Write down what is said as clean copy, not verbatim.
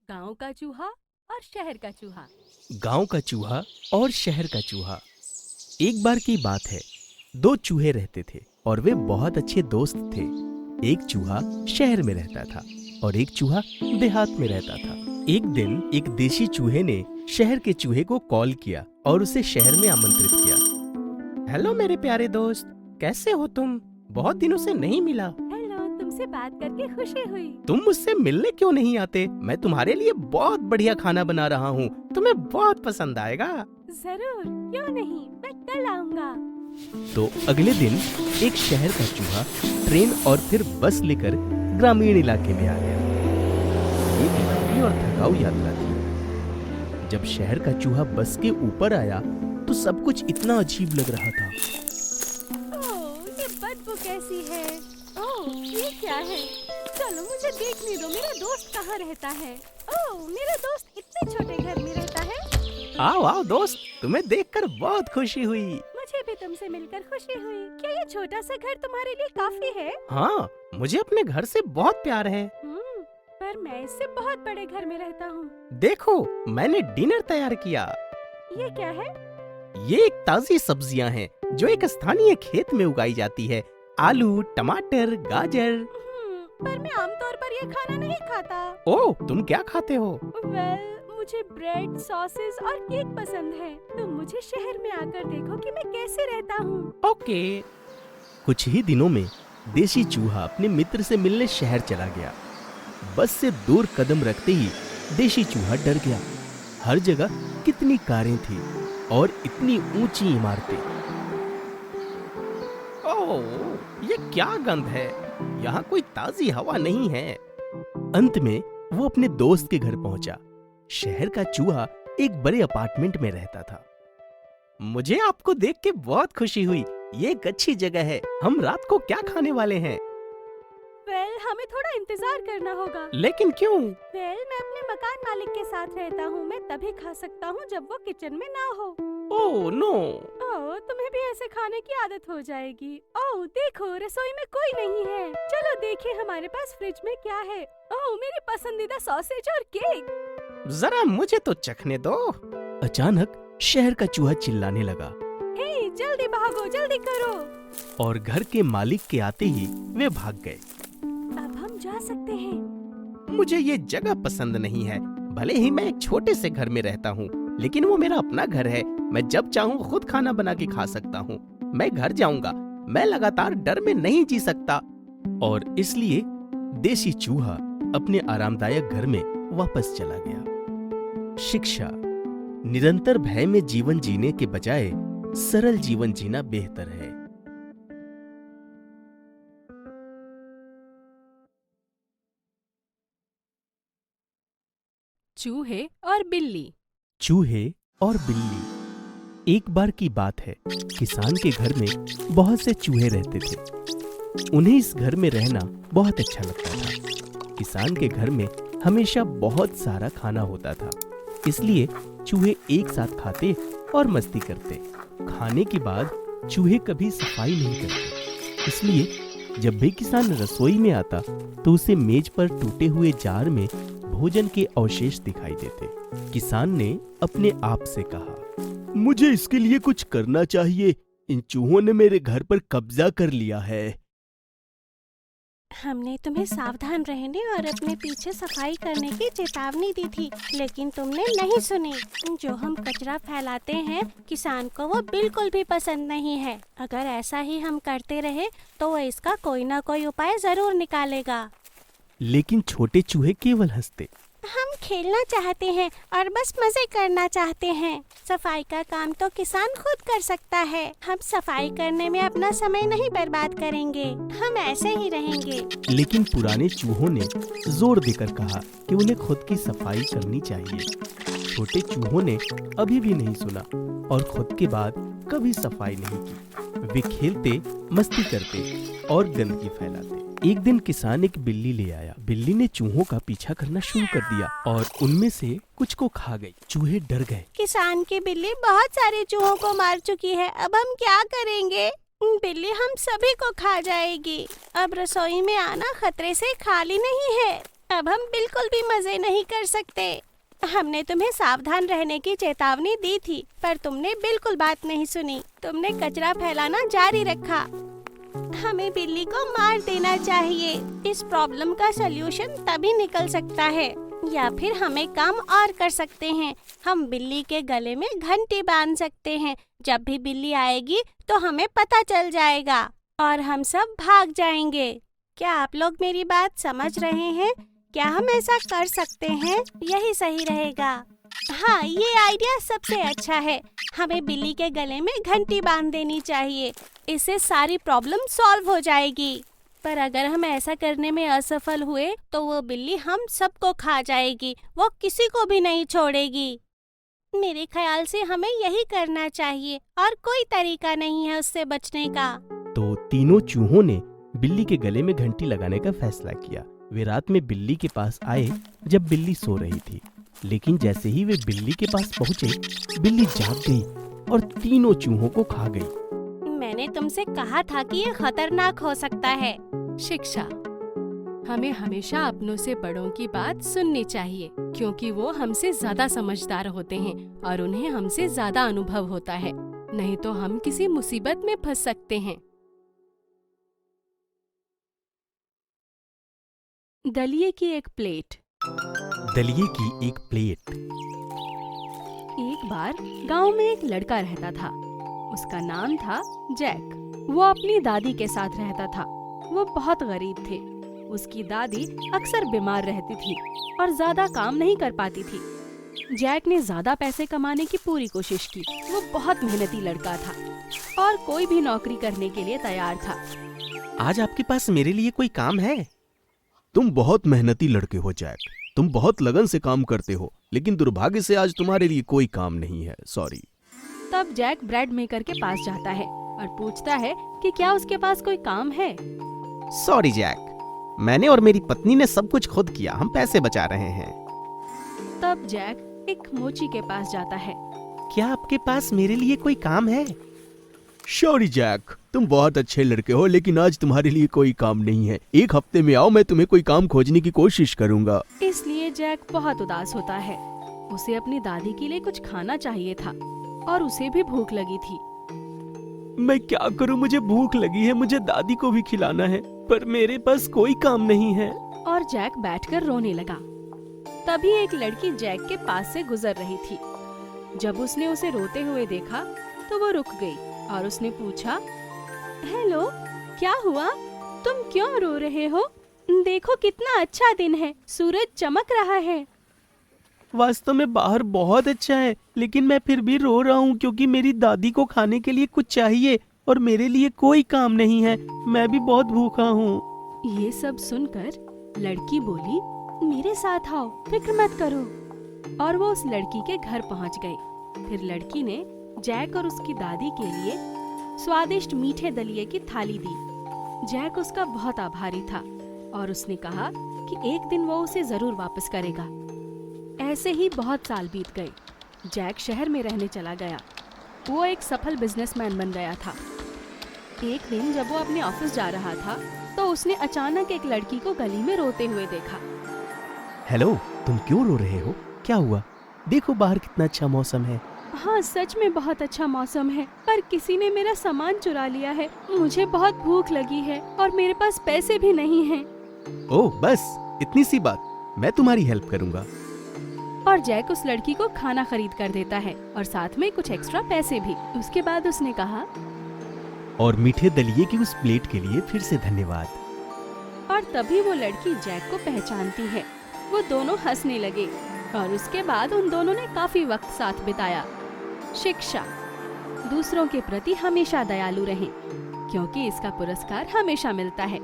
गांव का चूहा और शहर का चूहा। गांव का चूहा और शहर का चूहा। एक बार की बात है, दो चूहे रहते थे और वे बहुत अच्छे दोस्त थे। एक चूहा शहर में रहता था और एक चूहा देहात में रहता था। एक दिन एक देशी चूहे ने शहर के चूहे को कॉल किया और उसे शहर में आमंत्रित किया। हेलो मेरे प्यारे दोस्त, कैसे हो तुम? बहुत दिनों से नहीं मिला। हेलो, तुमसे बात करके खुशी हुई। तुम मुझसे मिलने क्यों नहीं आते? मैं तुम्हारे लिए बहुत बढ़िया खाना बना रहा हूँ, तुम्हें बहुत पसंद आएगा। जरूर, क्यों नहीं, मैं कल आऊँगा। तो अगले दिन एक शहर का चूहा ट्रेन और फिर बस लेकर ग्रामीण इलाके में आ गया। एक लंबी और थकाऊ यात्रा थी। जब शहर का चूहा बस के ऊपर आया तो सब कुछ इतना अजीब लग रहा था। ओह, ये बदबू कैसी है? ओह, ये क्या है? चलो मुझे देखने दो, मेरा दोस्त कहाँ रहता है? ओह, मेरा दोस्त इतने छोटे घर में रहता है। आओ आओ दोस्त, तुम्हें देखकर बहुत खुशी हुई। मुझे भी तुमसे मिलकर खुशी हुई। क्या ये छोटा सा घर तुम्हारे लिए काफी है? हाँ, मुझे अपने घर से बहुत प्यार है। पर मैं इससे बहुत बड़े घर में रहता हूँ। देखो, मैंने डिनर तैयार किया। ये क्या है? ये एक ताजी सब्जियां हैं जो एक स्थानीय खेत में उगाई जाती है। आलू, टमाटर, गाजर। पर मैं आमतौर पर ये खाना नहीं खाता। ओह, तुम क्या खाते हो? मुझे ब्रेड, सॉसेस और केक पसंद है। तुम मुझे शहर में आकर देखो कि मैं कैसे रहता हूँ। ओके। कुछ ही दिनों में देशी चूहा अपने मित्र से मिलने शहर चला गया। बस से दूर कदम रखते ही देशी चूहा डर गया। हर जगह कितनी कारें थी और इतनी ऊंची इमारतें। ओह, ये क्या गंध है? यहाँ कोई ताजी हवा नहीं है। अंत में वो अपने दोस्त के घर पहुंचा। शहर का चूहा एक बड़े अपार्टमेंट में रहता था। मुझे आपको देख के बहुत खुशी हुई। ये एक अच्छी जगह है। हम रात को क्या खाने वाले हैं? हमें थोड़ा इंतजार करना होगा। लेकिन क्यों? मैं अपने मकान मालिक के साथ रहता हूँ। मैं तभी खा सकता हूँ जब वो किचन में ना हो। Oh no. ओह, तुम्हें भी ऐसे खाने की आदत हो जाएगी। ओह देखो, रसोई में कोई नहीं है। चलो देखिए हमारे पास फ्रिज में क्या है। ओह, मेरी पसंदीदा सॉसेज और केक। जरा मुझे तो चखने दो। अचानक शहर का चूहा चिल्लाने लगा। हे, जल्दी भागो, जल्दी करो। और घर के मालिक के आते ही वे भाग गए। अब हम जा सकते हैं। मुझे ये जगह पसंद नहीं है। भले ही मैं एक छोटे से घर में रहता हूँ, लेकिन वो मेरा अपना घर है। मैं जब चाहूँ खुद खाना बना के खा सकता हूँ। मैं घर जाऊंगा। मैं लगातार डर में नहीं जी सकता। और इसलिए देशी चूहा अपने आरामदायक घर में वापस चला गया। शिक्षा: निरंतर भय में जीवन जीने के बजाय सरल जीवन जीना बेहतर है। चूहे और बिल्ली। चूहे और बिल्ली। एक बार की बात है, किसान के घर में बहुत से चूहे रहते थे। उन्हें इस घर में रहना बहुत अच्छा लगता था। किसान के घर में हमेशा बहुत सारा खाना होता था, इसलिए चूहे एक साथ खाते और मस्ती करते। खाने के बाद चूहे कभी सफाई नहीं करते, इसलिए जब भी किसान रसोई में आता तो उसे मेज पर टूटे हुए जार में भोजन के अवशेष दिखाई देते। किसान ने अपने आप से कहा, मुझे इसके लिए कुछ करना चाहिए। इन चूहों ने मेरे घर पर कब्जा कर लिया है। हमने तुम्हें सावधान रहने और अपने पीछे सफाई करने की चेतावनी दी थी, लेकिन तुमने नहीं सुनी। जो हम कचरा फैलाते हैं, किसान को वो बिल्कुल भी पसंद नहीं है। अगर ऐसा ही हम करते रहे तो वो इसका कोई ना कोई उपाय जरूर निकालेगा। लेकिन छोटे चूहे केवल हंसते। हम खेलना चाहते हैं और बस मजे करना चाहते हैं। सफाई का काम तो किसान खुद कर सकता है। हम सफाई करने में अपना समय नहीं बर्बाद करेंगे। हम ऐसे ही रहेंगे। लेकिन पुराने चूहों ने जोर देकर कहा कि उन्हें खुद की सफाई करनी चाहिए। छोटे चूहों ने अभी भी नहीं सुना और खुद के बाद कभी सफाई नहीं की। वे खेलते, मस्ती करते और गंदगी फैलाते। एक दिन किसान एक बिल्ली ले आया। बिल्ली ने चूहों का पीछा करना शुरू कर दिया और उनमें से कुछ को खा गई। चूहे डर गए। किसान की बिल्ली बहुत सारे चूहों को मार चुकी है। अब हम क्या करेंगे? बिल्ली हम सभी को खा जाएगी। अब रसोई में आना खतरे से खाली नहीं है। अब हम बिल्कुल भी मजे नहीं कर सकते। हमने तुम्हें सावधान रहने की चेतावनी दी थी, पर तुमने बिल्कुल बात नहीं सुनी। तुमने कचरा फैलाना जारी रखा। हमें बिल्ली को मार देना चाहिए। इस प्रॉब्लम का सलूशन तभी निकल सकता है, या फिर हमें काम और कर सकते हैं। हम बिल्ली के गले में घंटी बांध सकते हैं। जब भी बिल्ली आएगी तो हमें पता चल जाएगा और हम सब भाग जाएंगे। क्या आप लोग मेरी बात समझ रहे हैं? क्या हम ऐसा कर सकते हैं? यही सही रहेगा। हाँ, ये आइडिया सबसे अच्छा है। हमें बिल्ली के गले में घंटी बांध देनी चाहिए। इससे सारी प्रॉब्लम सॉल्व हो जाएगी। पर अगर हम ऐसा करने में असफल हुए तो वो बिल्ली हम सबको खा जाएगी। वो किसी को भी नहीं छोड़ेगी। मेरे ख्याल से हमें यही करना चाहिए और कोई तरीका नहीं है उससे बचने का। तो तीनों चूहों ने बिल्ली के गले में घंटी लगाने का फैसला किया। वे रात में बिल्ली के पास आए जब बिल्ली सो रही थी, लेकिन जैसे ही वे बिल्ली के पास पहुंचे, बिल्ली जाग गई और तीनों चूहों को खा गई। मैंने तुमसे कहा था कि ये खतरनाक हो सकता है। शिक्षा, हमें हमेशा अपनों से बड़ों की बात सुननी चाहिए, क्योंकि वो हमसे ज्यादा समझदार होते हैं और उन्हें हमसे ज्यादा अनुभव होता है। नहीं तो हम किसी मुसीबत में फंस सकते हैं। दलिए की एक प्लेट। दलिए की एक प्लेट। एक बार गांव में एक लड़का रहता था। उसका नाम था जैक। वो अपनी दादी के साथ रहता था। वो बहुत गरीब थे। उसकी दादी अक्सर बीमार रहती थी और ज्यादा काम नहीं कर पाती थी। जैक ने ज्यादा पैसे कमाने की पूरी कोशिश की। वो बहुत मेहनती लड़का था और कोई भी नौकरी करने के लिए तैयार था। आज आपके पास मेरे लिए कोई काम है? तुम बहुत मेहनती लड़के हो जैक। तुम बहुत लगन से काम करते हो, लेकिन दुर्भाग्य से आज तुम्हारे लिए कोई काम नहीं है। सॉरी। तब जैक ब्रेड मेकर के पास जाता है और पूछता है कि क्या उसके पास कोई काम है। सॉरी जैक, मैंने और मेरी पत्नी ने सब कुछ खुद किया। हम पैसे बचा रहे हैं। तब जैक एक मोची के पास जाता है। क्या आपके पास मेरे लिए कोई काम है? सॉरी जैक, तुम बहुत अच्छे लड़के हो, लेकिन आज तुम्हारे लिए कोई काम नहीं है। एक हफ्ते में आओ, मैं तुम्हें कोई काम खोजने की कोशिश करूंगा। इसलिए जैक बहुत उदास होता है। उसे अपनी दादी के लिए कुछ खाना चाहिए था और उसे भी भूख लगी थी। मैं क्या करूं? मुझे भूख लगी है, मुझे दादी को भी खिलाना है, पर मेरे पास कोई काम नहीं है। और जैक बैठकर रोने लगा। तभी एक लड़की जैक के पास से गुजर रही थी। जब उसने उसे रोते हुए देखा तो वो रुक गई और उसने पूछा, हेलो, क्या हुआ? तुम क्यों रो रहे हो? देखो कितना अच्छा दिन है, सूरज चमक रहा है। वास्तव में बाहर बहुत अच्छा है, लेकिन मैं फिर भी रो रहा हूँ क्योंकि मेरी दादी को खाने के लिए कुछ चाहिए और मेरे लिए कोई काम नहीं है। मैं भी बहुत भूखा हूँ। ये सब सुनकर लड़की बोली, मेरे साथ आओ, फिक्र मत करो। और वो उस लड़की के घर पहुँच गई। फिर लड़की ने जैक और उसकी दादी के लिए स्वादिष्ट मीठे दलिए की थाली दी। जैक उसका बहुत आभारी था और उसने कहा कि एक दिन वो उसे जरूर वापस करेगा। ऐसे ही बहुत साल बीत गए। जैक शहर में रहने चला गया। वो एक सफल बिजनेसमैन बन गया था। एक दिन जब वो अपने ऑफिस जा रहा था तो उसने अचानक एक लड़की को गली में रोते हुए देखा। हेलो, तुम क्यों रो रहे हो? क्या हुआ? देखो बाहर कितना अच्छा मौसम है। हाँ, सच में बहुत अच्छा मौसम है, पर किसी ने मेरा सामान चुरा लिया है। मुझे बहुत भूख लगी है और मेरे पास पैसे भी नहीं हैं। ओह, बस इतनी सी बात, मैं तुम्हारी हेल्प करूंगा। और जैक उस लड़की को खाना खरीद कर देता है और साथ में कुछ एक्स्ट्रा पैसे भी। उसके बाद उसने कहा, और मीठे दलिए की उस प्लेट के लिए फिर से धन्यवाद। और तभी वो लड़की जैक को पहचानती है। वो दोनों हंसने लगे और उसके बाद उन दोनों ने काफी वक्त साथ बिताया। शिक्षा, दूसरों के प्रति हमेशा दयालु रहें, क्योंकि इसका पुरस्कार हमेशा मिलता है।